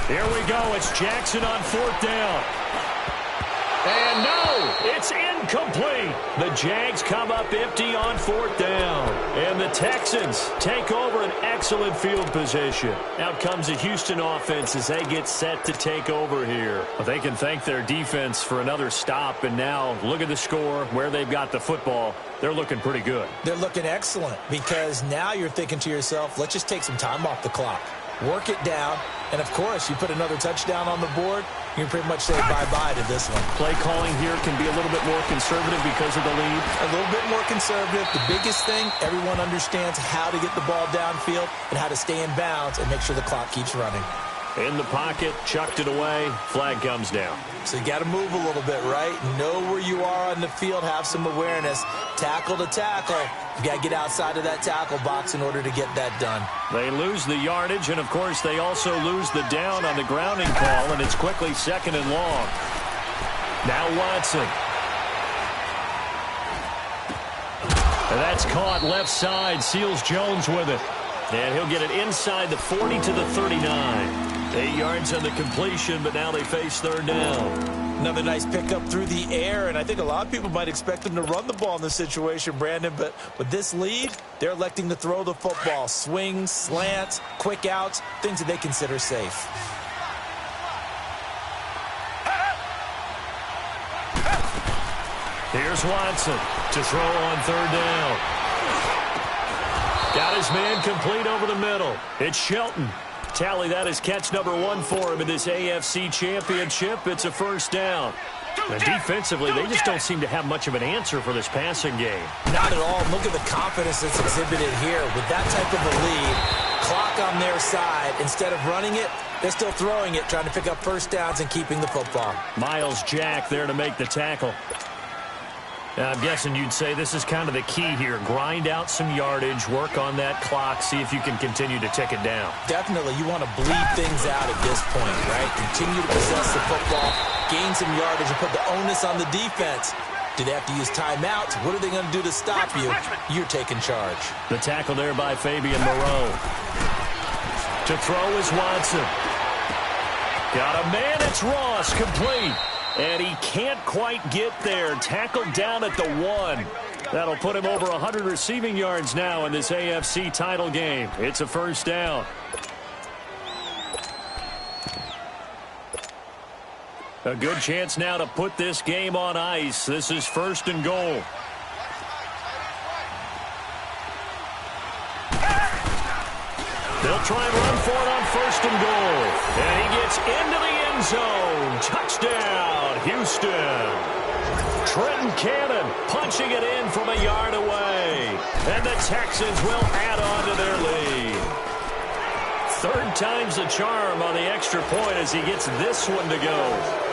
B: Here we go. It's Jackson on 4th down. And no! It's incomplete. The Jags come up empty on 4th down. And the Texans take over an excellent field position. Out comes the Houston offense as they get set to take over here. But they can thank their defense for another stop. And now look at the score, where they've got the football. They're looking pretty good.
D: They're looking excellent because now you're thinking to yourself, let's just take some time off the clock. Work it down, and of course, you put another touchdown on the board, you can pretty much say bye-bye to this one.
B: Play calling here can be a little bit more conservative because of the lead.
D: A little bit more conservative. The biggest thing, everyone understands how to get the ball downfield and how to stay in bounds and make sure the clock keeps running.
B: In the pocket, chucked it away, flag comes down.
D: So you got to move a little bit, right? Know where you are on the field, have some awareness. Tackle to tackle. You got to get outside of that tackle box in order to get that done.
B: They lose the yardage, and of course they also lose the down on the grounding call, and it's quickly 2nd and long. Now Watson. And that's caught left side. Seals Jones with it. And he'll get it inside the 40 to the 39. 8 yards on the completion, but now they face 3rd down.
D: Another nice pickup through the air, and I think a lot of people might expect them to run the ball in this situation, Brandon, but with this lead, they're electing to throw the football. Swings, slants, quick outs, things that they consider safe.
B: Here's Watson to throw on 3rd down. Got his man complete over the middle. It's Shelton. Tally that as catch number 1 for him in this AFC Championship. It's a 1st down. And defensively, they just don't seem to have much of an answer for this passing game.
D: Not at all. Look at the confidence that's exhibited here. With that type of a lead, clock on their side, instead of running it, they're still throwing it, trying to pick up 1st downs and keeping the football.
B: Miles Jack there to make the tackle. I'm guessing you'd say this is kind of the key here. Grind out some yardage, work on that clock, see if you can continue to tick it down.
D: Definitely. You want to bleed things out at this point, right? Continue to possess the football, gain some yardage, and put the onus on the defense. Do they have to use timeouts? What are they going to do to stop you? You're taking charge.
B: The tackle there by Fabian Moreau. To throw is Watson. Got a man, it's Ross, complete. And he can't quite get there. Tackled down at the 1. That'll put him over 100 receiving yards now in this AFC title game. It's a 1st down. A good chance now to put this game on ice. This is 1st and goal. They'll try and run for it on 1st and goal. And he gets into the end zone. Touchdown, Houston. Trenton Cannon punching it in from a yard away. And the Texans will add on to their lead. 3rd time's the charm on the extra point as he gets this one to go.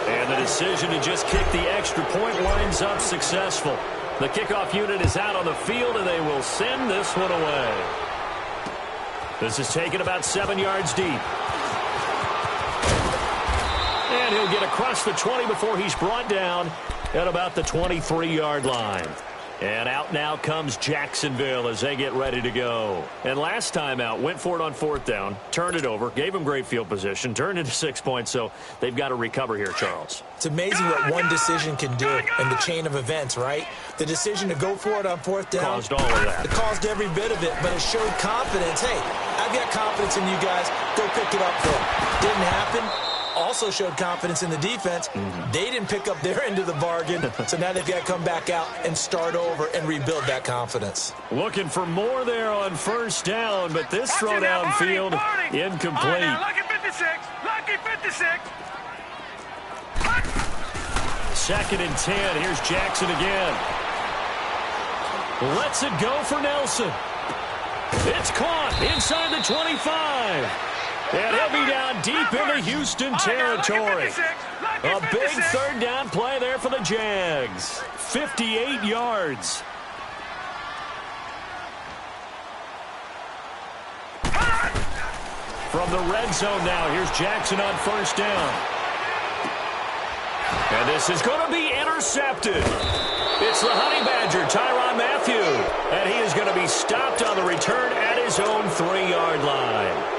B: And the decision to just kick the extra point winds up successful. The kickoff unit is out on the field, and they will send this one away. This is taken about 7 yards deep. And he'll get across the 20 before he's brought down at about the 23-yard line. And out now comes Jacksonville as they get ready to go. And last time out, went for it on 4th down, turned it over, gave him great field position, turned into 6 points, so they've got to recover here, Charles.
D: It's amazing what one decision can do in the chain of events, right? The decision to go for it on 4th down.
B: Caused all of that.
D: It caused every bit of it, but it showed confidence. Hey, I've got confidence in you guys. Go pick it up there. Didn't happen. Also showed confidence in the defense. They didn't pick up their end of the bargain, so now they've got to come back out and start over and rebuild that confidence.
B: Looking for more there on 1st down, but this throw downfield incomplete.
E: Lucky 56. Lucky 56.
B: 2nd and 10. Here's Jackson again. Lets it go for Nelson. It's caught inside the 25. And he'll be down deep into Houston territory. A big 3rd down play there for the Jags. 58 yards. From the red zone now, here's Jackson on 1st down. And this is going to be intercepted. It's the Honey Badger, Tyrann Mathieu. And he is going to be stopped on the return at his own 3-yard line.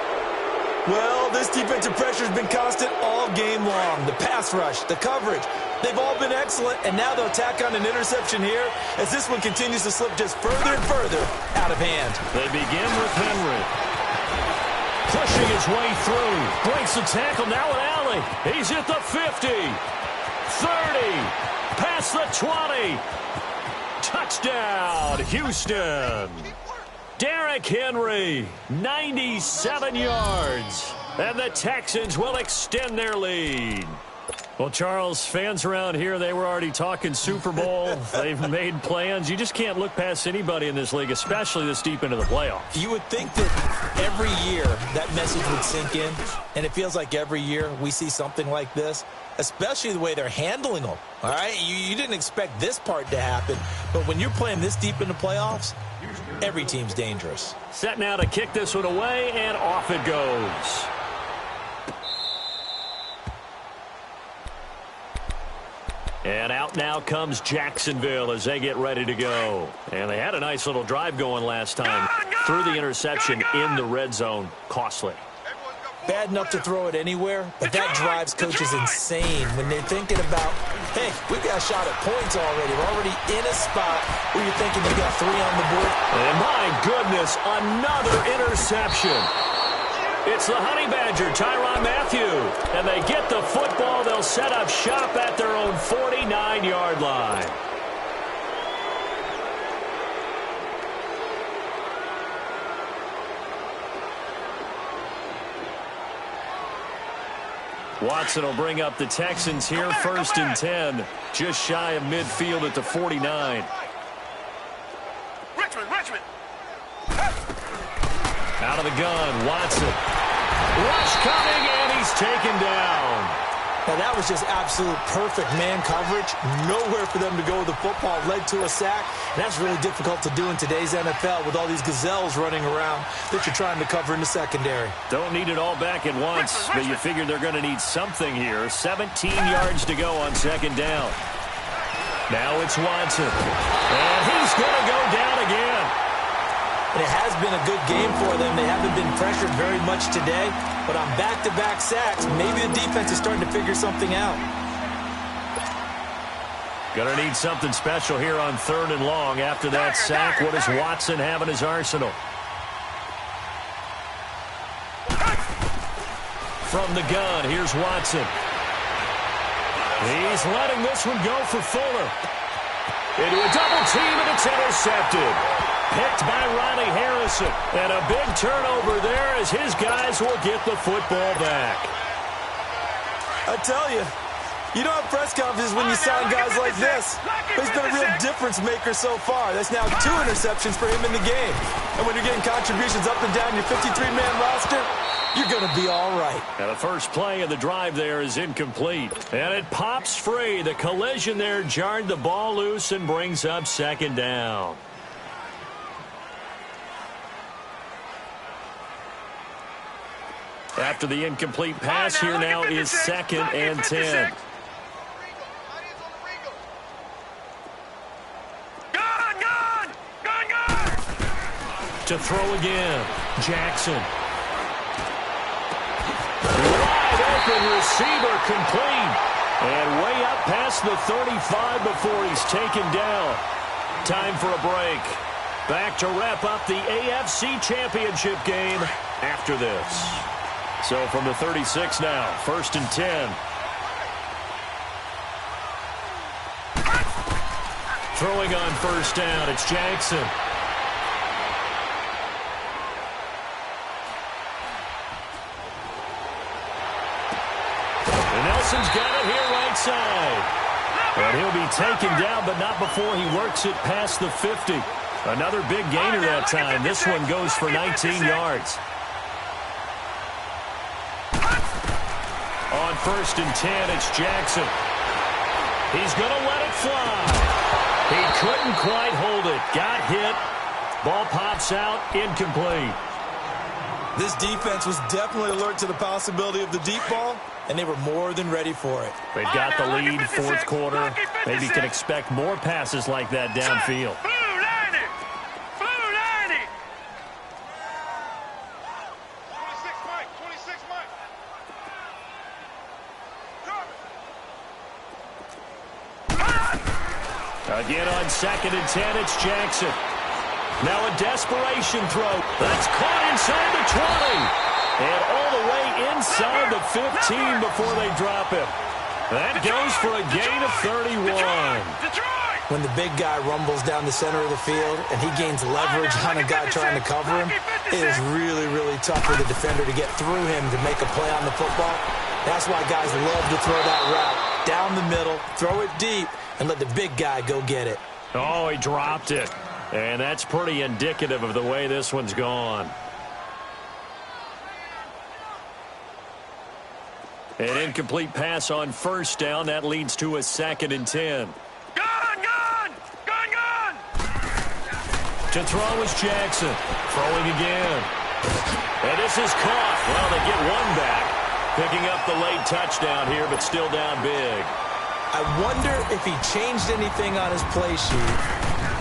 D: Well, this defensive pressure has been constant all game long. The pass rush, the coverage, They've all been excellent, and now they'll tack on an interception here as this one continues to slip just further and further out of hand.
B: They begin with Henry. Pushing his way through. Breaks the tackle now with Alley. He's at the 50. 30. Past the 20. Touchdown, Houston. Derrick Henry, 97 yards. And the Texans will extend their lead. Well, Charles, fans around here, they were already talking Super Bowl. They've made plans. You just can't look past anybody in this league, especially this deep into the playoffs.
D: You would think that every year that message would sink in, and it feels like every year we see something like this, especially the way they're handling them. All right, you didn't expect this part to happen, but when you're playing this deep in the playoffs, every team's dangerous.
B: Set now to kick this one away, and off it goes. And out now comes Jacksonville as they get ready to go. And they had a nice little drive going last time. Threw the interception in the red zone. Costly.
D: Bad enough to throw it anywhere, but that drives coaches insane when they're thinking about, hey, we've got a shot at points already. We're already in a spot where you're thinking you've got 3 on the board.
B: And my goodness, another interception. It's the Honey Badger, Tyrann Mathieu. And they get the football. They'll set up shop at their own 49-yard line. Watson will bring up the Texans here, 1st and 10. Just shy of midfield at the 49.
E: Richmond.
B: Out of the gun, Watson. Rush coming, and he's taken down.
D: Now, that was just absolute perfect man coverage. Nowhere for them to go with the football. Led to a sack. And that's really difficult to do in today's NFL with all these gazelles running around that you're trying to cover in the secondary.
B: Don't need it all back at once, but you figure they're going to need something here. 17 yards to go on 2nd down. Now it's Watson. And he's going to go down again.
D: And it has been a good game for them. They haven't been pressured very much today, but on back-to-back sacks, maybe the defense is starting to figure something out.
B: Gonna need something special here on 3rd and long. After that sack, what does Watson have in his arsenal? From the gun, here's Watson. He's letting this one go for Fuller. Into a double team, and it's intercepted. Picked by Riley Harrison. And a big turnover there as his guys will get the football back.
D: I tell you, you don't have press conferences when you sign guys like this. But he's been a real difference maker so far. That's now 2 interceptions for him in the game. And when you're getting contributions up and down your 53-man roster, you're going to be all right.
B: And the first play of the drive there is incomplete. And it pops free. The collision there jarred the ball loose and brings up 2nd down. After the incomplete pass, here now is 2nd and 10.
E: Gun!
B: To throw again, Jackson. Wide open receiver complete. And way up past the 35 before he's taken down. Time for a break. Back to wrap up the AFC Championship game after this. So from the 36 now, 1st and 10. Throwing on 1st down, it's Jackson. And Nelson's got it here right side. And he'll be taken down, but not before he works it past the 50. Another big gainer that time. This one goes for 19 yards. On 1st and 10, it's Jackson. He's going to let it fly. He couldn't quite hold it. Got hit. Ball pops out. Incomplete.
D: This defense was definitely alert to the possibility of the deep ball, and they were more than ready for it.
B: They've got the lead, 4th quarter. Maybe can expect more passes like that downfield. Again on 2nd and 10, it's Jackson. Now a desperation throw. That's caught inside the 20. And all the way inside the 15 before they drop him. That goes for a gain of 31.
D: When the big guy rumbles down the center of the field and he gains leverage on a guy trying to cover him, it is really, really tough for the defender to get through him to make a play on the football. That's why guys love to throw that route down the middle, throw it deep, and let the big guy go get it.
B: Oh, he dropped it. And that's pretty indicative of the way this one's gone. An incomplete pass on 1st down. That leads to a 2nd and 10.
E: Gone!
B: To throw is Jackson. Throwing again. And this is caught. Well, they get one back. Picking up the late touchdown here, but still down big.
D: I wonder if he changed anything on his play sheet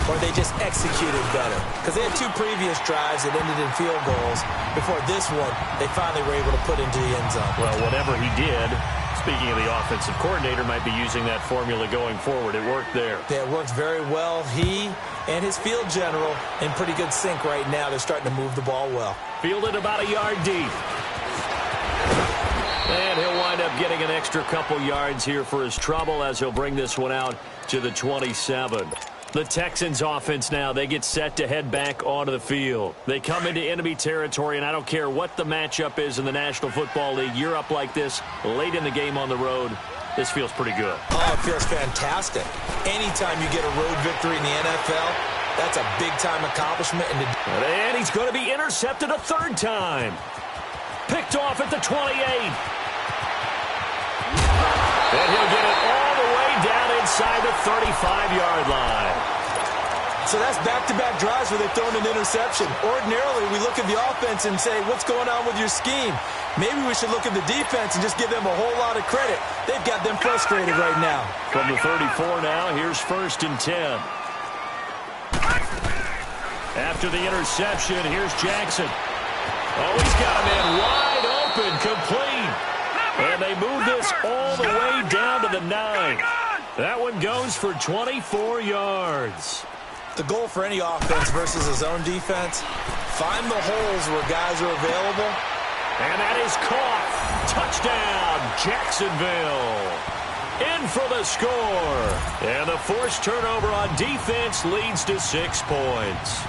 D: or they just executed better. Because they had 2 previous drives that ended in field goals. Before this one, they finally were able to put into the end zone.
B: Well, whatever he did, speaking of the offensive coordinator, might be using that formula going forward. It worked there.
D: Yeah, it worked very well. He and his field general in pretty good sync right now. They're starting to move the ball well.
B: Fielded about a yard deep. And he'll wind up getting an extra couple yards here for his trouble as he'll bring this one out to the 27. The Texans offense now, they get set to head back onto the field. They come into enemy territory, and I don't care what the matchup is in the National Football League. You're up like this late in the game on the road. This feels pretty good.
D: Oh, it feels fantastic. Anytime you get a road victory in the NFL, that's a big-time accomplishment.
B: And he's going to be intercepted a 3rd time. Picked off at the 28. And he'll get it all the way down inside the 35-yard line.
D: So that's back-to-back drives where they've thrown an interception. Ordinarily, we look at the offense and say, what's going on with your scheme? Maybe we should look at the defense and just give them a whole lot of credit. They've got them frustrated right now.
B: From the 34 now, here's 1st and 10. After the interception, here's Jackson. Oh, he's got a man wide open, complete. And they move this all the way down to the 9. That one goes for 24 yards.
D: The goal for any offense versus his own defense, find the holes where guys are available.
B: And that is caught. Touchdown, Jacksonville. In for the score. And the forced turnover on defense leads to 6 points.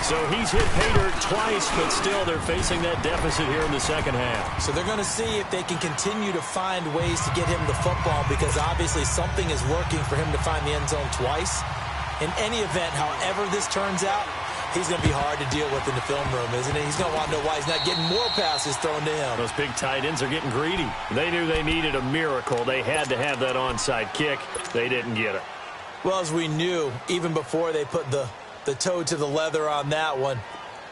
B: So he's hit pay dirt twice, but still they're facing that deficit here in the 2nd half.
D: So they're going to see if they can continue to find ways to get him the football, because obviously something is working for him to find the end zone twice. In any event, however this turns out, he's going to be hard to deal with in the film room, isn't he? He's going to want to know why he's not getting more passes thrown to him.
B: Those big tight ends are getting greedy. They knew they needed a miracle. They had to have that onside kick. They didn't get it.
D: Well, as we knew, even before they put the toe to the leather on that one,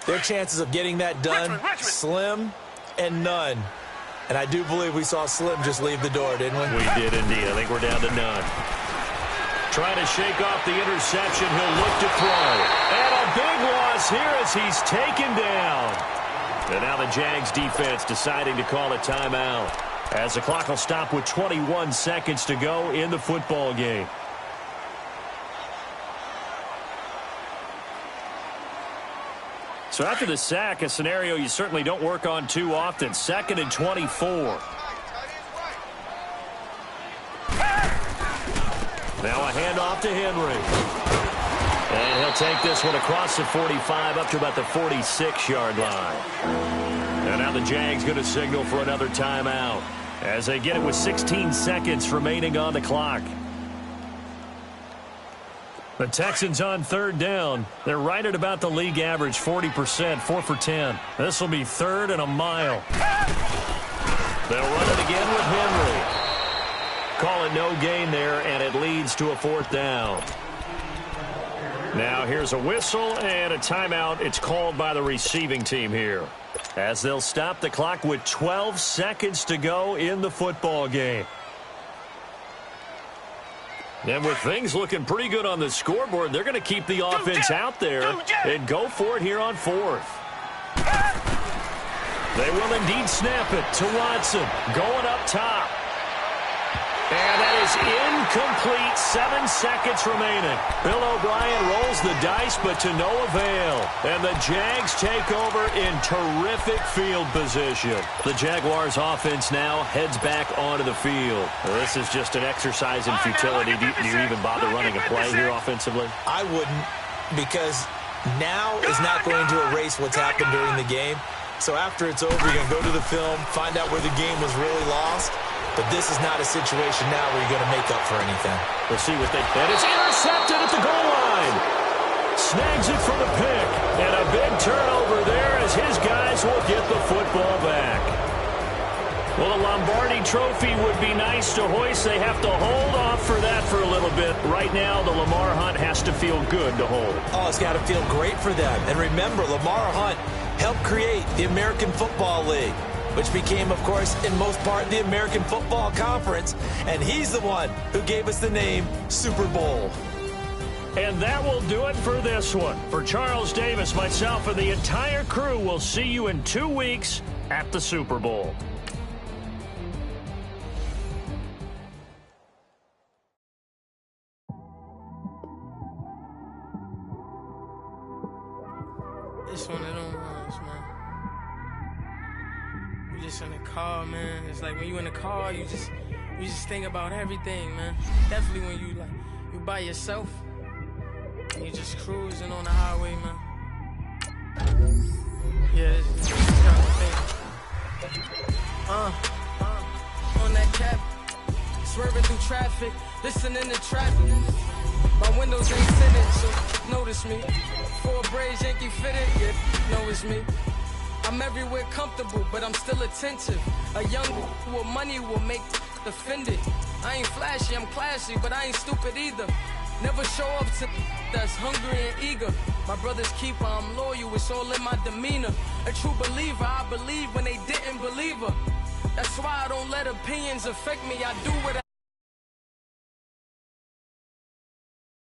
D: their chances of getting that done, slim and none. And I do believe we saw Slim just leave the door, didn't we?
B: We did indeed. I think we're down to none. Trying to shake off the interception. He'll look to throw. And a big loss here as he's taken down. And now the Jags defense deciding to call a timeout, as the clock will stop with 21 seconds to go in the football game. So after the sack, a scenario you certainly don't work on too often. 2nd and 24. Now a handoff to Henry. And he'll take this one across the 45 up to about the 46-yard line. And now the Jags going to signal for another timeout as they get it with 16 seconds remaining on the clock. The Texans on 3rd down. They're right at about the league average, 40%, 4 for 10. This will be 3rd and a mile. They'll run it again with Henry. Call it no gain there, and it leads to a 4th down. Now here's a whistle and a timeout. It's called by the receiving team here, as they'll stop the clock with 12 seconds to go in the football game. And with things looking pretty good on the scoreboard, they're going to keep the offense out there and go for it here on 4th. They will indeed snap it to Watson, going up top. And that is incomplete. 7 seconds remaining. Bill O'Brien rolls the dice, but to no avail. And the Jags take over in terrific field position. The Jaguars offense now heads back onto the field. This is just an exercise in futility. Do you even bother running a play here offensively?
D: I wouldn't, because now is not going to erase what's happened during the game. So after it's over, you're going to go to the film, find out where the game was really lost. But this is not a situation now where you're going to make up for anything.
B: We'll see what they get. It's intercepted at the goal line. Snags it for the pick. And a big turnover there as his guys will get the football back. Well, the Lombardi Trophy would be nice to hoist. They have to hold off for that for a little bit. Right now, the Lamar Hunt has to feel good to hold.
D: Oh, it's got to feel great for them. And remember, Lamar Hunt helped create the American Football League, which became, of course, in most part, the American Football Conference. And he's the one who gave us the name Super Bowl.
B: And that will do it for this one. For Charles Davis, myself, and the entire crew, we'll see you in 2 weeks at the Super Bowl.
F: It's one of them ones, man. You just in the car, man. It's like when you in the car, you just think about everything, man. Definitely when you by yourself and you just cruising on the highway, man. Yeah, this kind of thing. On that cap, swerving through traffic, listening to traffic. My windows ain't tinted, so notice me. 4 braids, Yankee fitted, yeah, know it's me. I'm everywhere comfortable, but I'm still attentive. A young with money will make offended. I ain't flashy, I'm classy, but I ain't stupid either. Never show up to that's hungry and eager. My brother's keeper, I'm loyal, it's all in my demeanor. A true believer, I believe when they didn't believe her. That's why I don't let opinions affect me, I do what I